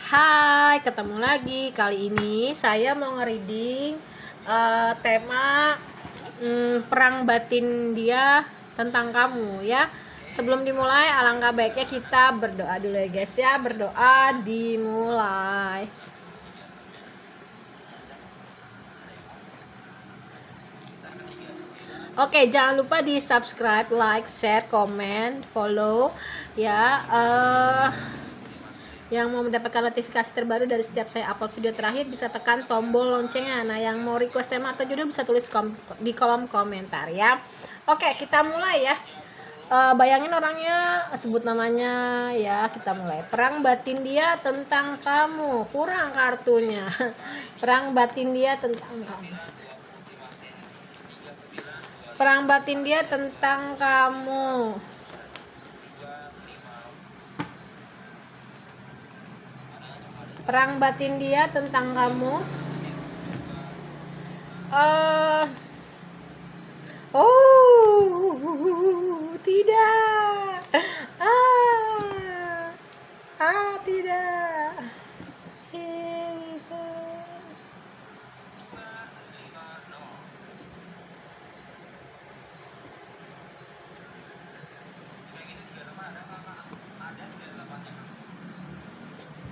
Hai, ketemu lagi. Kali ini saya mau nge-reading tema perang batin dia tentang kamu ya. Sebelum dimulai, alangkah baiknya kita berdoa dulu ya guys ya. Berdoa dimulai. Oke, jangan lupa di subscribe, like, share, comment, follow ya. Yang mau mendapatkan notifikasi terbaru dari setiap saya upload video terakhir bisa tekan tombol loncengnya. Nah, yang mau request tema atau judul bisa tulis di kolom komentar ya. Oke, kita mulai ya. Bayangin orangnya, sebut namanya ya. Kita mulai. Perang batin dia tentang kamu. Kurang kartunya. Perang batin dia tentang kamu. Perang batin dia tentang kamu. Perang batin dia tentang kamu. Tidak. Tidak.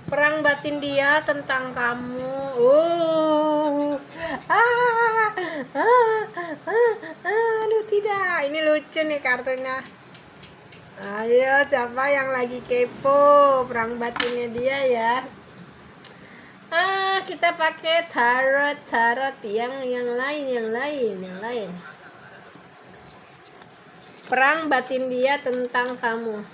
Perang batin dia tentang kamu. Aduh, tidak. Ini lucu nih kartunya. Ayo, siapa yang lagi kepo perang batinnya dia ya? Kita pakai tarot yang lain. Perang batin dia tentang kamu.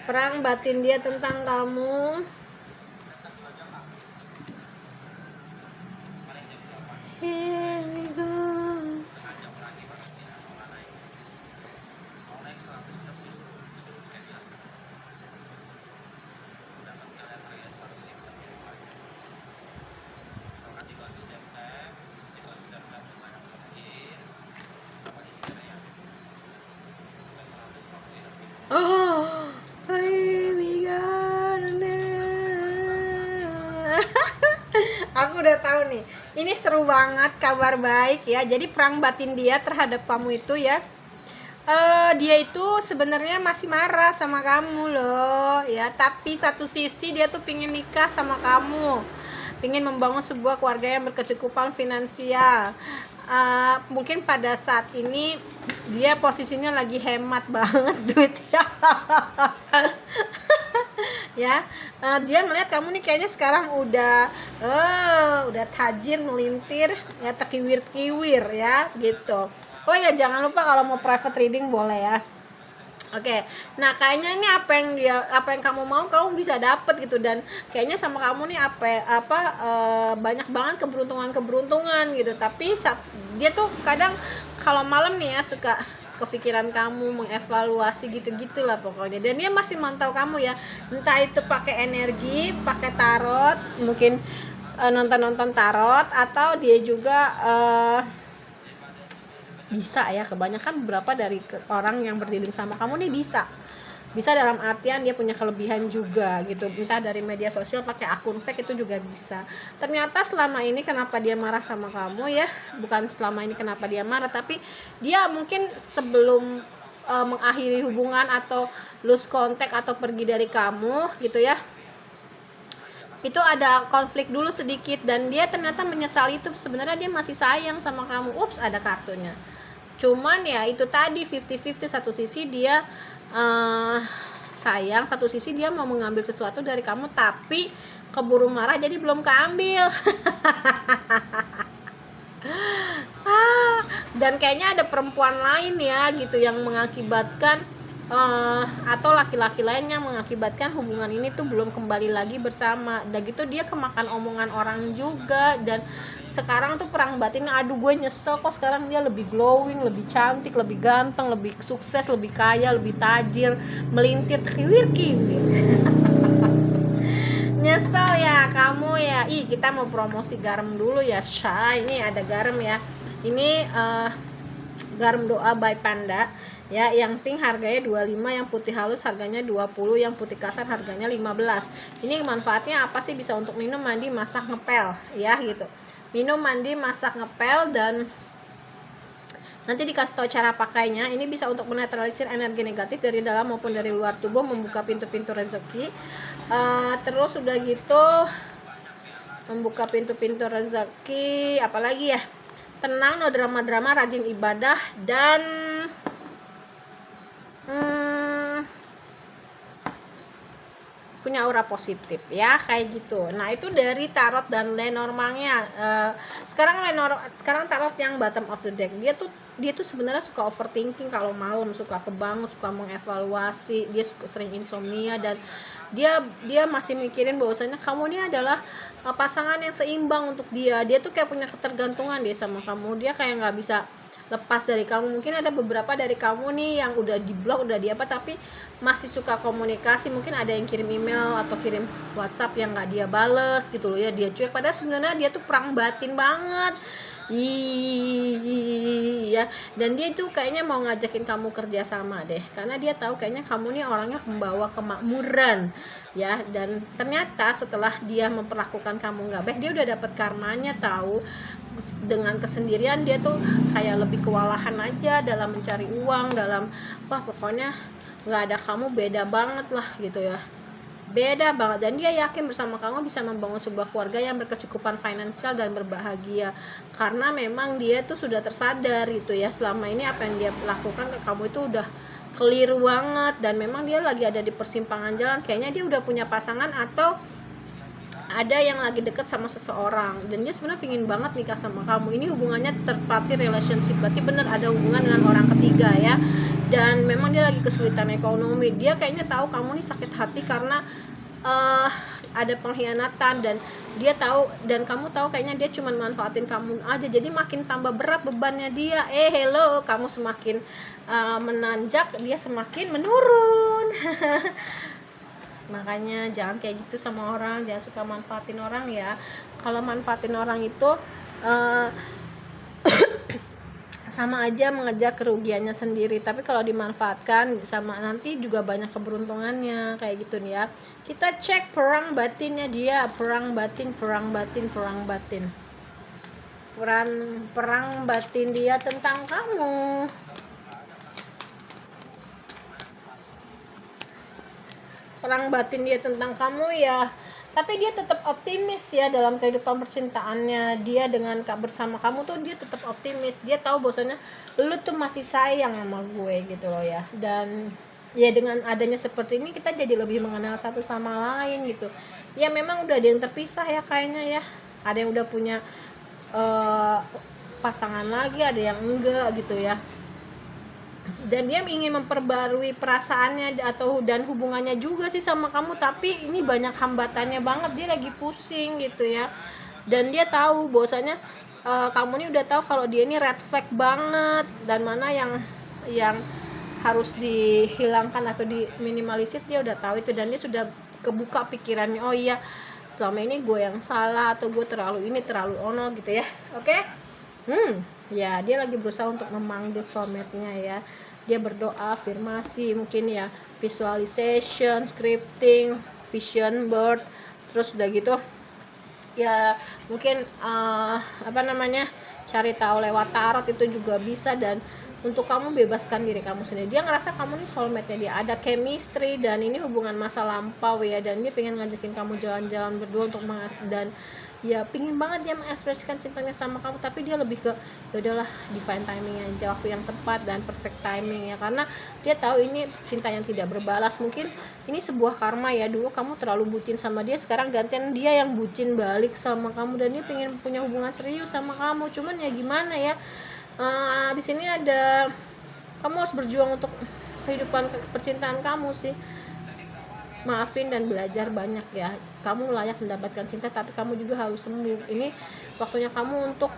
Perang batin dia tentang kamu. Here we go. Oh, aku udah tahu nih. Ini seru banget, kabar baik ya. Jadi perang batin dia terhadap kamu itu ya. Dia itu sebenarnya masih marah sama kamu loh ya. Tapi satu sisi dia tuh pingin nikah sama kamu, pingin membangun sebuah keluarga yang berkecukupan finansial. Mungkin pada saat ini dia posisinya lagi hemat banget duit ya. Ya, dia ngeliat kamu nih kayaknya sekarang udah tajir, melintir ya, terkiwir-kiwir ya gitu. Oh ya, jangan lupa kalau mau private reading boleh ya. Oke, nah kayaknya ini apa yang kamu mau kamu bisa dapet gitu, dan kayaknya sama kamu nih banyak banget keberuntungan gitu. Tapi dia tuh kadang kalau malam nih ya suka kepikiran kamu, mengevaluasi gitu-gitulah pokoknya. Dan dia masih mantau kamu ya, entah itu pakai energi, pakai tarot, mungkin nonton tarot, atau dia juga bisa ya, kebanyakan beberapa dari orang yang berdilin sama kamu nih bisa dalam artian dia punya kelebihan juga gitu, entah dari media sosial pakai akun fake itu juga bisa. Ternyata selama ini kenapa dia marah sama kamu ya, bukan selama ini kenapa dia marah, tapi dia mungkin sebelum mengakhiri hubungan atau lose contact atau pergi dari kamu gitu ya, itu ada konflik dulu sedikit, dan dia ternyata menyesali itu. Sebenarnya dia masih sayang sama kamu. Ada kartunya. Cuman ya itu tadi 50-50, satu sisi dia sayang, satu sisi dia mau mengambil sesuatu dari kamu tapi keburu marah jadi belum keambil. Dan kayaknya ada perempuan lain ya gitu yang mengakibatkan atau laki-laki lain yang mengakibatkan hubungan ini tuh belum kembali lagi bersama. Dan gitu dia kemakan omongan orang juga. Dan sekarang tuh perang batin, aduh gue nyesel kok sekarang dia lebih glowing, lebih cantik, lebih ganteng, lebih sukses, lebih kaya, lebih tajir, melintir, kiwir-kiwir. Nyesel ya kamu ya. Kita mau promosi garam dulu ya, Shay. Ini ada garam ya. Ini Garam doa by Panda ya, yang pink harganya 25, yang putih halus harganya 20, yang putih kasar harganya 15. Ini manfaatnya apa sih? Bisa untuk minum, mandi, masak, ngepel ya gitu. Minum, mandi, masak, ngepel, dan nanti dikasih tahu cara pakainya. Ini bisa untuk menetralisir energi negatif dari dalam maupun dari luar tubuh, membuka pintu-pintu rezeki. Terus udah gitu membuka pintu-pintu rezeki, apalagi ya? Tenang, no drama-drama, rajin ibadah, dan punya aura positif ya, kayak gitu. Nah, itu dari tarot dan Lenormandnya. Sekarang tarot yang bottom of the deck, dia tuh sebenarnya suka overthinking kalau malam, suka kebangun, suka mengevaluasi, dia suka sering insomnia, dan dia masih mikirin bahwasanya kamu ini adalah pasangan yang seimbang untuk dia tuh kayak punya ketergantungan dia sama kamu, dia kayak nggak bisa lepas dari kamu. Mungkin ada beberapa dari kamu nih yang udah di blok, udah di apa, tapi masih suka komunikasi. Mungkin ada yang kirim email atau kirim WhatsApp yang nggak dia bales gitu loh ya, dia cuek, padahal sebenarnya dia tuh perang batin banget. Iya, dan dia tuh kayaknya mau ngajakin kamu kerja sama deh, karena dia tahu kayaknya kamu nih orangnya pembawa kemakmuran ya. Dan ternyata setelah dia memperlakukan kamu nggak baik, dia udah dapet karmanya tahu. Dengan kesendirian dia tuh kayak lebih kewalahan aja dalam mencari uang, dalam pokoknya nggak ada kamu beda banget lah gitu ya, beda banget. Dan dia yakin bersama kamu bisa membangun sebuah keluarga yang berkecukupan finansial dan berbahagia, karena memang dia tuh sudah tersadar itu ya, selama ini apa yang dia lakukan ke kamu itu udah keliru banget, dan memang dia lagi ada di persimpangan jalan. Kayaknya dia udah punya pasangan atau ada yang lagi deket sama seseorang, dan dia sebenarnya pingin banget nikah sama kamu. Ini hubungannya third party relationship, berarti bener ada hubungan dengan orang ketiga ya. Dan memang dia lagi kesulitan ekonomi, dia kayaknya tahu kamu nih sakit hati karena ada pengkhianatan, dan dia tahu, dan kamu tahu kayaknya dia cuma manfaatin kamu aja, jadi makin tambah berat bebannya dia. Hello, kamu semakin menanjak, dia semakin menurun. Makanya jangan kayak gitu sama orang, jangan suka manfaatin orang ya. Kalau manfaatin orang itu sama aja mengejar kerugiannya sendiri, tapi kalau dimanfaatkan sama nanti juga banyak keberuntungannya, kayak gitu nih ya. Kita cek perang batinnya dia, perang batin dia tentang kamu. Perang batin dia tentang kamu ya, tapi dia tetap optimis ya dalam kehidupan percintaannya. Dia dengan bersama kamu tuh dia tetap optimis, dia tahu bahwasanya lu tuh masih sayang sama gue gitu loh ya. Dan ya dengan adanya seperti ini kita jadi lebih mengenal satu sama lain gitu ya. Memang udah ada yang terpisah ya kayaknya ya, ada yang udah punya pasangan lagi, ada yang enggak gitu ya. Dan dia ingin memperbarui perasaannya dan hubungannya juga sih sama kamu, tapi ini banyak hambatannya banget, dia lagi pusing gitu ya. Dan dia tahu bahwasanya kamu ini udah tahu kalau dia ini red flag banget, dan mana yang harus dihilangkan atau diminimalisir, dia udah tahu itu. Dan dia sudah kebuka pikirannya, oh iya selama ini gue yang salah, atau gue terlalu ono gitu ya. Oke? Ya dia lagi berusaha untuk memanggil soulmate-nya ya. Dia berdoa, afirmasi, mungkin ya visualization, scripting, vision board, terus udah gitu ya mungkin cari tahu lewat tarot itu juga bisa. Dan untuk kamu bebaskan diri kamu sendiri, dia ngerasa kamu nih soulmate-nya dia, ada chemistry, dan ini hubungan masa lampau ya. Dan dia pengen ngajakin kamu jalan-jalan berdua untuk dan ya pingin banget dia mengekspresikan cintanya sama kamu, tapi dia lebih ke ya udahlah divine timing aja, waktu yang tepat dan perfect timing ya, karena dia tahu ini cinta yang tidak berbalas. Mungkin ini sebuah karma ya, dulu kamu terlalu bucin sama dia, sekarang gantian dia yang bucin balik sama kamu, dan dia pengen punya hubungan serius sama kamu. Cuman ya gimana ya, di sini ada kamu harus berjuang untuk kehidupan percintaan kamu sih. Maafin dan belajar banyak ya. Kamu layak mendapatkan cinta, tapi kamu juga harus sembuh. Ini waktunya kamu untuk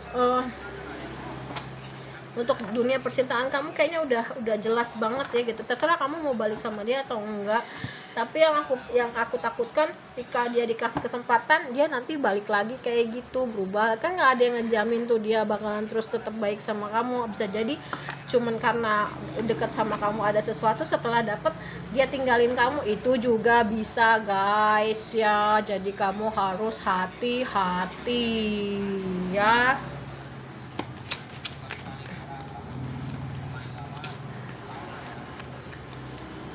untuk dunia percintaan kamu kayaknya udah jelas banget ya gitu. Terserah kamu mau balik sama dia atau enggak, tapi yang aku takutkan ketika dia dikasih kesempatan dia nanti balik lagi kayak gitu, berubah. Kan nggak ada yang ngejamin tuh dia bakalan terus tetap baik sama kamu. Bisa jadi cuman karena dekat sama kamu ada sesuatu, setelah dapet dia tinggalin kamu, itu juga bisa guys ya. Jadi kamu harus hati-hati ya.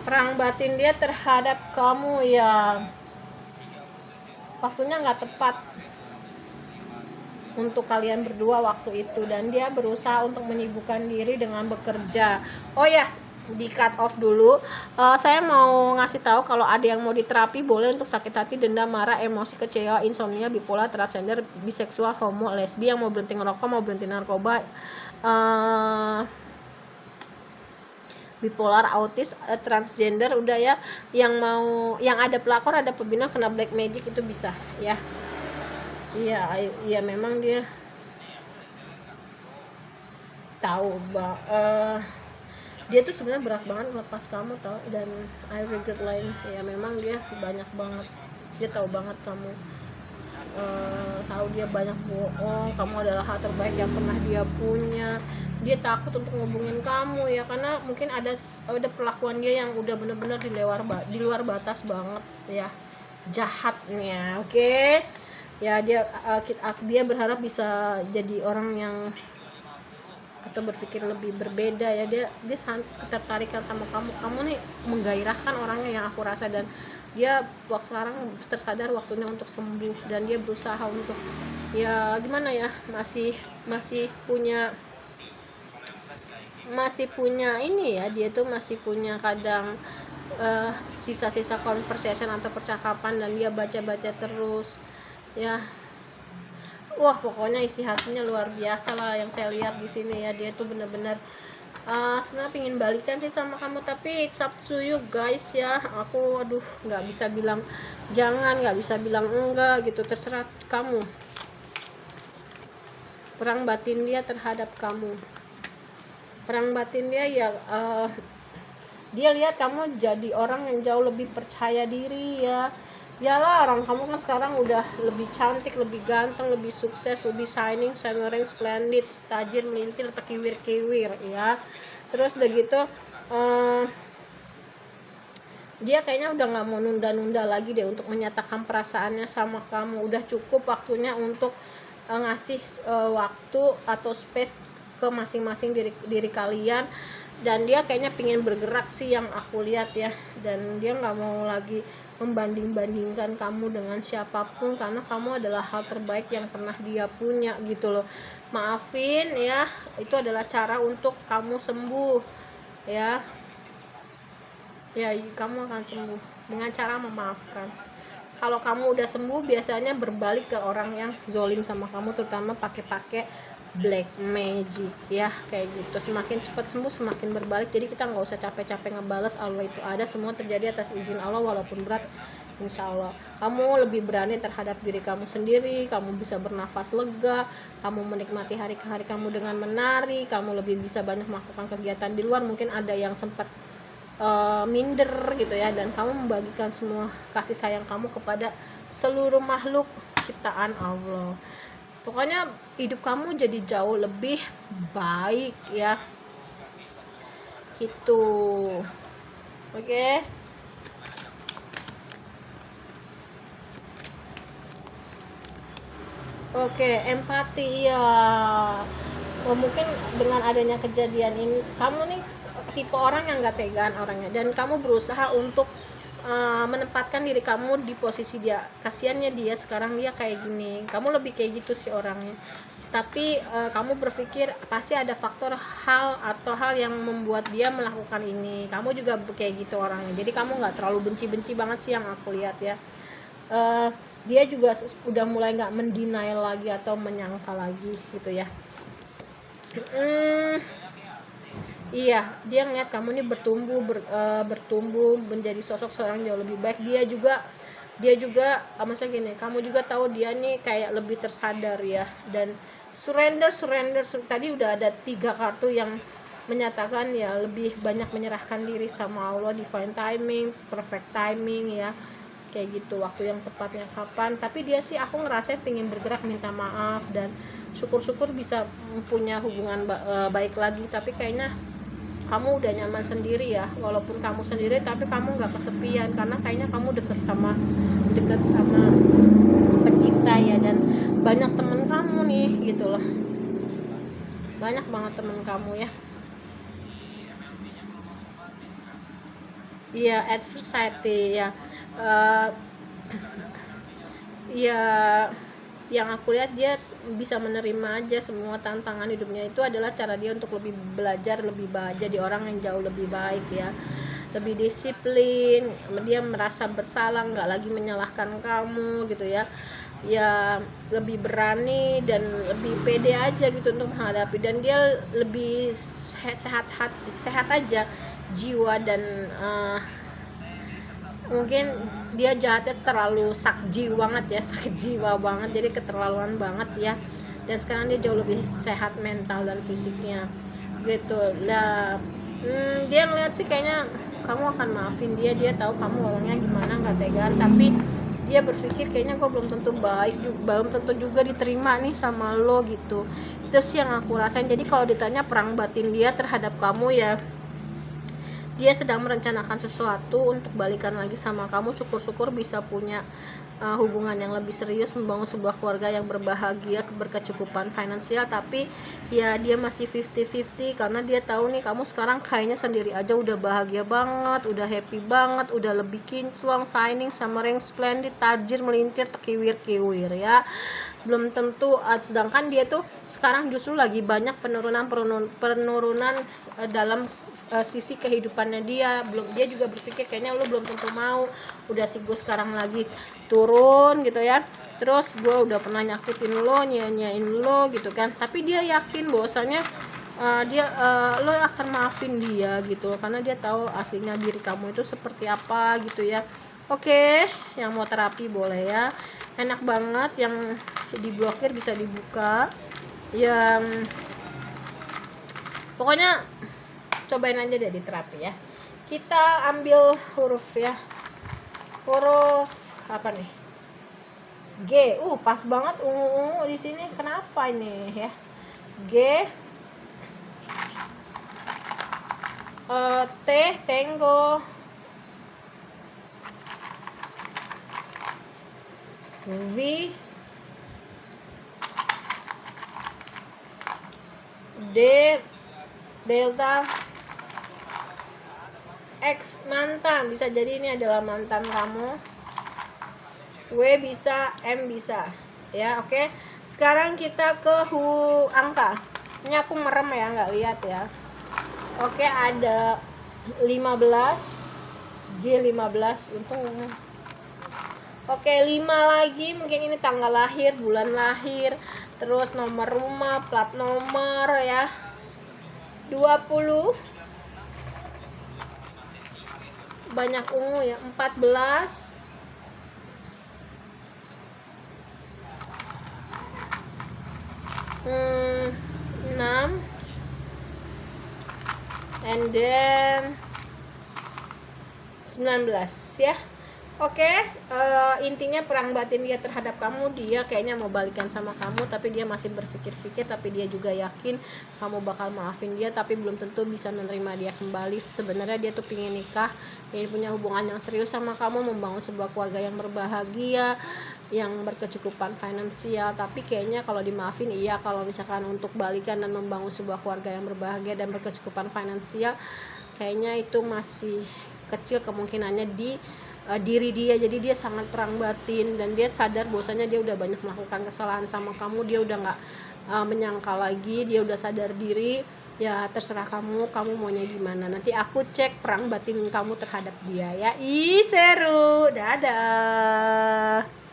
Perang batin dia terhadap kamu ya, waktunya nggak tepat untuk kalian berdua waktu itu, dan dia berusaha untuk menyibukkan diri dengan bekerja. Oh ya, di cut off dulu. Saya mau ngasih tahu kalau ada yang mau diterapi boleh untuk sakit hati, dendam, marah, emosi, kecewa, insomnia, bipolar, transgender, biseksual, homo, lesbi, yang mau berhenti ngerokok, mau berhenti narkoba, bipolar, autis, transgender udah ya. Yang ada pelakor, ada pembina, kena black magic, itu bisa ya. Iya memang dia tahu dia tuh sebenarnya berat banget ngelepas kamu tau, dan I regret lain ya. Memang dia banyak banget, dia tahu banget kamu tahu dia banyak bohong, kamu adalah hal terbaik yang pernah dia punya. Dia takut untuk ngubungin kamu ya, karena mungkin ada perlakuan dia yang udah bener-bener di luar batas banget ya, jahatnya. Oke. Ya dia berharap bisa jadi orang yang atau berpikir lebih berbeda ya. Dia ketertarikan sama kamu nih menggairahkan orangnya yang aku rasa, dan dia waktu sekarang tersadar waktunya untuk sembuh, dan dia berusaha untuk ya gimana ya, masih punya ini ya, dia tuh masih punya kadang sisa-sisa conversation atau percakapan, dan dia baca terus ya. Wah, pokoknya isi hatinya luar biasa lah yang saya lihat di sini ya. Dia tuh benar-benar sebenarnya pingin balikan sih sama kamu, tapi it's up to you guys ya. Aku nggak bisa bilang jangan, nggak bisa bilang enggak gitu, terserah kamu. Perang batin dia terhadap kamu, perang batin dia ya, dia lihat kamu jadi orang yang jauh lebih percaya diri ya. Yalah, orang kamu kan sekarang udah lebih cantik, lebih ganteng, lebih sukses, lebih shining, shimmering, splendid, tajir, melintir, terkiwir-kiwir ya. Terus udah gitu dia kayaknya udah gak mau nunda-nunda lagi deh untuk menyatakan perasaannya sama kamu. Udah cukup waktunya untuk ngasih waktu atau space ke masing-masing diri kalian. Dan dia kayaknya pingin bergerak sih yang aku lihat ya, dan dia gak mau lagi membanding-bandingkan kamu dengan siapapun, karena kamu adalah hal terbaik yang pernah dia punya gitu loh. Maafin ya, itu adalah cara untuk kamu sembuh ya. Ya, kamu akan sembuh dengan cara memaafkan. Kalau kamu udah sembuh, biasanya berbalik ke orang yang zolim sama kamu, terutama pakai black magic ya, kayak gitu. Semakin cepat sembuh semakin berbalik, jadi kita nggak usah capek-capek ngebales. Allah itu ada, semua terjadi atas izin Allah, walaupun berat. Insya Allah kamu lebih berani terhadap diri kamu sendiri, kamu bisa bernafas lega, kamu menikmati hari-hari kamu dengan menari, kamu lebih bisa banyak melakukan kegiatan di luar. Mungkin ada yang sempat minder gitu ya, dan kamu membagikan semua kasih sayang kamu kepada seluruh makhluk ciptaan Allah. Pokoknya hidup kamu jadi jauh lebih baik ya gitu. Oke, empati ya. Mungkin dengan adanya kejadian ini kamu nih tipe orang yang gak tegaan orangnya, dan kamu berusaha untuk menempatkan diri kamu di posisi dia. Kasiannya dia sekarang dia kayak gini, kamu lebih kayak gitu sih orangnya. Tapi kamu berpikir pasti ada faktor hal yang membuat dia melakukan ini. Kamu juga kayak gitu orangnya, jadi kamu nggak terlalu benci banget sih yang aku lihat ya. Dia juga udah mulai nggak mendenial lagi atau menyangka lagi gitu ya. Iya, dia ngeliat kamu nih bertumbuh menjadi sosok seorang jauh lebih baik. Dia juga dia juga maksudnya gini, kamu juga tahu dia nih kayak lebih tersadar ya, dan surrender tadi udah ada 3 kartu yang menyatakan ya lebih banyak menyerahkan diri sama Allah, divine timing, perfect timing ya, kayak gitu, waktu yang tepatnya kapan. Tapi dia sih aku ngerasa pengen bergerak, minta maaf, dan syukur-syukur bisa punya hubungan baik lagi. Tapi kayaknya kamu udah nyaman sendiri ya, walaupun kamu sendiri tapi kamu nggak kesepian, karena kayaknya kamu deket sama pencipta ya, dan banyak temen kamu nih gitu loh, banyak banget temen kamu ya. Iya, adversity ya. uh, ya yang aku lihat dia bisa menerima aja semua tantangan hidupnya. Itu adalah cara dia untuk lebih belajar, lebih jadi orang yang jauh lebih baik ya, lebih disiplin. Dia merasa bersalah, nggak lagi menyalahkan kamu gitu ya, ya lebih berani dan lebih pede aja gitu untuk menghadapi. Dan dia lebih sehat aja jiwa, dan mungkin dia jahatnya terlalu sakit jiwa banget, jadi keterlaluan banget ya. Dan sekarang dia jauh lebih sehat mental dan fisiknya gitu lah. Dia ngeliat sih kayaknya kamu akan maafin dia tahu kamu orangnya gimana, nggak tegaan, tapi dia berpikir kayaknya kok belum tentu baik, belum tentu juga diterima nih sama lo gitu. Itu sih yang aku rasain. Jadi kalau ditanya perang batin dia terhadap kamu ya, dia sedang merencanakan sesuatu untuk balikan lagi sama kamu. Syukur-syukur bisa punya hubungan yang lebih serius, membangun sebuah keluarga yang berbahagia, berkecukupan finansial. Tapi ya dia masih 50-50, karena dia tahu nih kamu sekarang kayaknya sendiri aja udah bahagia banget, udah happy banget, udah lebih kinclong, signing sama ring splendid, tajir, melintir, terkiwir-kiwir ya. Belum tentu, sedangkan dia tuh sekarang justru lagi banyak penurunan dalam sisi kehidupannya dia. Dia juga berpikir kayaknya lo belum tentu mau, udah sih gue sekarang lagi turun gitu ya, terus gue udah pernah nyakitin lo, nyanyain lo gitu kan. Tapi dia yakin bahwasanya lo akan maafin dia gitu, karena dia tahu aslinya diri kamu itu seperti apa gitu ya. Oke, yang mau terapi boleh ya, enak banget. Yang diblokir bisa dibuka, yang pokoknya cobain aja deh di terapi ya. Kita ambil huruf ya, huruf apa nih? G. Pas banget ungu di sini. Kenapa ini ya? G. T Tango. V. D. Delta. X mantan, bisa jadi ini adalah mantan kamu. W bisa, M bisa ya. Oke, sekarang kita ke angka. Ini aku merem ya, nggak lihat ya. Oke, ada 15, G15 untung. Oke, 5 lagi, mungkin ini tanggal lahir, bulan lahir, terus nomor rumah, plat nomor ya. 20, banyak ungu ya. 14, 6, and then 19 ya. Oke, intinya perang batin dia terhadap kamu, dia kayaknya mau balikan sama kamu, tapi dia masih berpikir-pikir. Tapi dia juga yakin kamu bakal maafin dia, tapi belum tentu bisa menerima dia kembali. Sebenarnya dia tuh pengen nikah, pengen punya hubungan yang serius sama kamu, membangun sebuah keluarga yang berbahagia, yang berkecukupan finansial. Tapi kayaknya kalau dimaafin iya, kalau misalkan untuk balikan dan membangun sebuah keluarga yang berbahagia dan berkecukupan finansial, kayaknya itu masih kecil kemungkinannya di diri dia. Jadi dia sangat perang batin, dan dia sadar bahwasanya dia udah banyak melakukan kesalahan sama kamu. Dia udah nggak menyangka lagi, dia udah sadar diri. Ya terserah kamu maunya gimana. Nanti aku cek perang batin kamu terhadap dia ya. Seru. Dadah.